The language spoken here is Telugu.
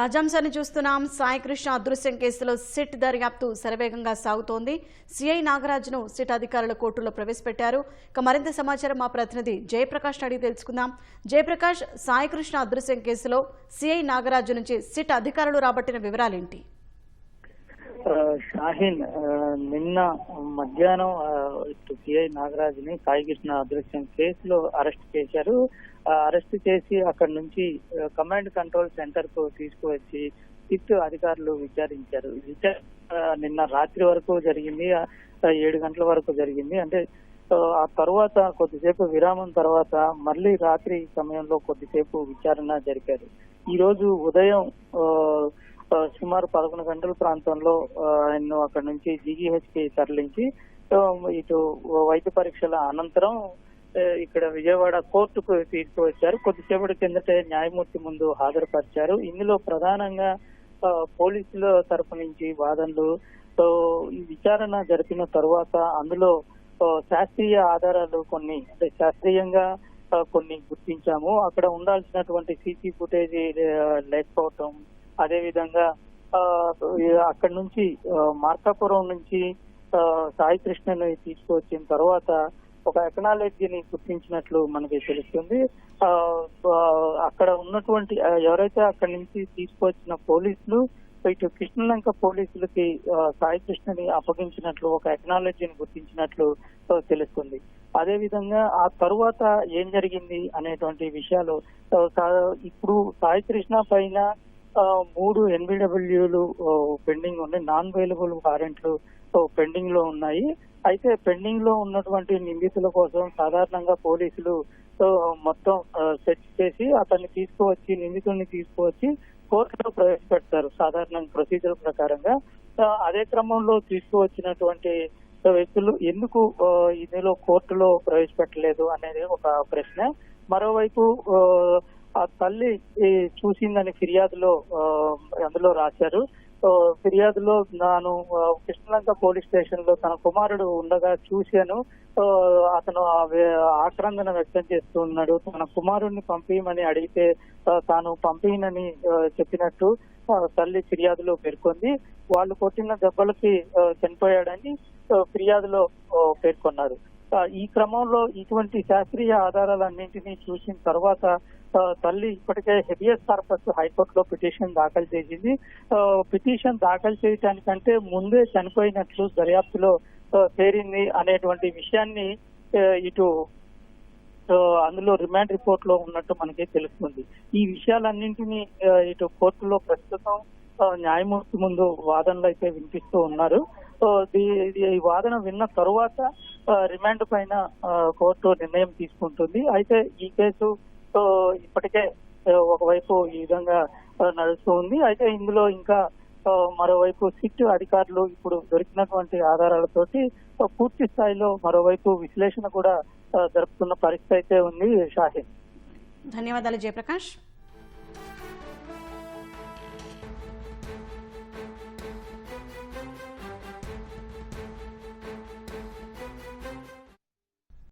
తాజాంశాన్ని చూస్తున్నాం. సాయికృష్ణ అదృశ్యం కేసులో సిట్ దర్యాప్తు శరవేగంగా సాగుతోంది. సిఐ నాగరాజును సిట్ అధికారులు కోర్టులో ప్రవేశపెట్టారు. ఇక మరింత సమాచారం మా ప్రతినిధి జయప్రకాష్ అడిగి తెలుసుకుందాం. జయప్రకాష్, సాయికృష్ణ అదృశ్యం కేసులో సిఐ నాగరాజు నుంచి సిట్ అధికారులు రాబట్టిన వివరాలేంటి? షాహీన్ నిన్న మధ్యాహ్నం సిఐ నాగరాజుని సాయికృష్ణ అదృశ్యం కేసులో అరెస్ట్ చేశారు. అరెస్ట్ చేసి అక్కడి నుంచి కమాండ్ కంట్రోల్ సెంటర్ కు తీసుకువచ్చి సిట్ అధికారులు విచారించారు. నిన్న రాత్రి వరకు జరిగింది, 7 గంటల వరకు జరిగింది. అంటే ఆ తర్వాత కొద్దిసేపు విరామం తర్వాత మళ్ళీ రాత్రి సమయంలో కొద్దిసేపు విచారణ జరిపారు. ఈ రోజు ఉదయం సుమారు 11 గంటల ప్రాంతంలో ఆయన్ను అక్కడి నుంచి GGH కి తరలించి ఇటు వైద్య పరీక్షల అనంతరం ఇక్కడ విజయవాడ కోర్టుకు తీసుకువచ్చారు. కొద్దిసేపటి కిందటే న్యాయమూర్తి ముందు హాజరుపరిచారు. ఇందులో ప్రధానంగా పోలీసుల తరపు నుంచి వాదనలు విచారణ జరిపిన తర్వాత అందులో శాస్త్రీయ ఆధారాలు కొన్ని, అంటే శాస్త్రీయంగా కొన్ని గుర్తించాము. అక్కడ ఉండాల్సినటువంటి సీసీ ఫుటేజ్ లేకపోవటం, అదే విధంగా అక్కడి నుంచి మార్కాపురం నుంచి సాయికృష్ణని తీసుకువచ్చిన తర్వాత ఒక ఎకనాలజీని గుర్తించినట్లు మనకి తెలుస్తుంది. అక్కడ ఉన్నటువంటి ఎవరైతే అక్కడి నుంచి తీసుకువచ్చిన పోలీసులు ఇటు కృష్ణలంక పోలీసులకి సాయికృష్ణని అప్పగించినట్లు ఒక ఎకనాలజీని గుర్తించినట్లు తెలుస్తుంది. అదే విధంగా ఆ తరువాత ఏం జరిగింది అనేటువంటి విషయాలు ఇప్పుడు సాయికృష్ణ పైన 3 NBWలు పెండింగ్ ఉన్నాయి, నాన్ అవైలబుల్ వారెంట్లు పెండింగ్ లో ఉన్నాయి. అయితే పెండింగ్ లో ఉన్నటువంటి నిందితుల కోసం సాధారణంగా పోలీసులు మొత్తం సెర్చ్ చేసి అతన్ని తీసుకువచ్చి నిందితుడిని తీసుకువచ్చి కోర్టులో ప్రవేశపెడతారు సాధారణ ప్రొసీజర్ ప్రకారంగా. అదే క్రమంలో తీసుకువచ్చినటువంటి వ్యక్తులు ఎందుకు ఇందులో కోర్టులో ప్రవేశపెట్టలేదు అనేది ఒక ప్రశ్న. మరోవైపు ఆ తల్లి చూసిందని ఫిర్యాదులో అందులో రాశారు. ఫిర్యాదులో తాను కృష్ణలంక పోలీస్ స్టేషన్ లో తన కుమారుడు ఉండగా చూశాను, అతను ఆక్రందన వ్యక్తం చేస్తూ ఉన్నాడు, తన కుమారుడిని పంపించమని అడిగితే తాను పంపినని చెప్పినట్టు తల్లి ఫిర్యాదులో పేర్కొంది. వాళ్ళు కొట్టిన దెబ్బలకి చనిపోయాడని ఫిర్యాదులో పేర్కొన్నారు. ఈ క్రమంలో ఇటువంటి శాస్త్రీయ ఆధారాలన్నింటినీ చూసిన తర్వాత తల్లి ఇప్పటికే హెబియస్ కార్పస్ హైకోర్టులో పిటిషన్ దాఖలు చేసింది. పిటిషన్ దాఖలు చేయడానికంటే ముందే చనిపోయినట్లు దర్యాప్తులో తేరింది అనేటువంటి విషయాన్ని ఇటు అందులో రిమాండ్ రిపోర్ట్ లో ఉన్నట్టు మనకి తెలుస్తుంది. ఈ విషయాలన్నింటినీ ఇటు కోర్టులో ప్రస్తుతం న్యాయమూర్తి ముందు వాదనలు అయితే వినిపిస్తూ ఉన్నారు. ఈ వాదన విన్న తరువాత రిమాండ్ పైన కోర్టు నిర్ణయం తీసుకుంటుంది. అయితే ఈ కేసు ఇప్పటికే ఒకవైపు ఈ విధంగా నడుస్తూ ఉంది. అయితే ఇందులో ఇంకా మరోవైపు సిట్ అధికారులు ఇప్పుడు దొరికినటువంటి ఆధారాలతోటి పూర్తి స్థాయిలో మరోవైపు విశ్లేషణ కూడా జరుపుతున్న పరిస్థితి అయితే ఉంది. షాహీన్, ధన్యవాదాలు జయప్రకాష్.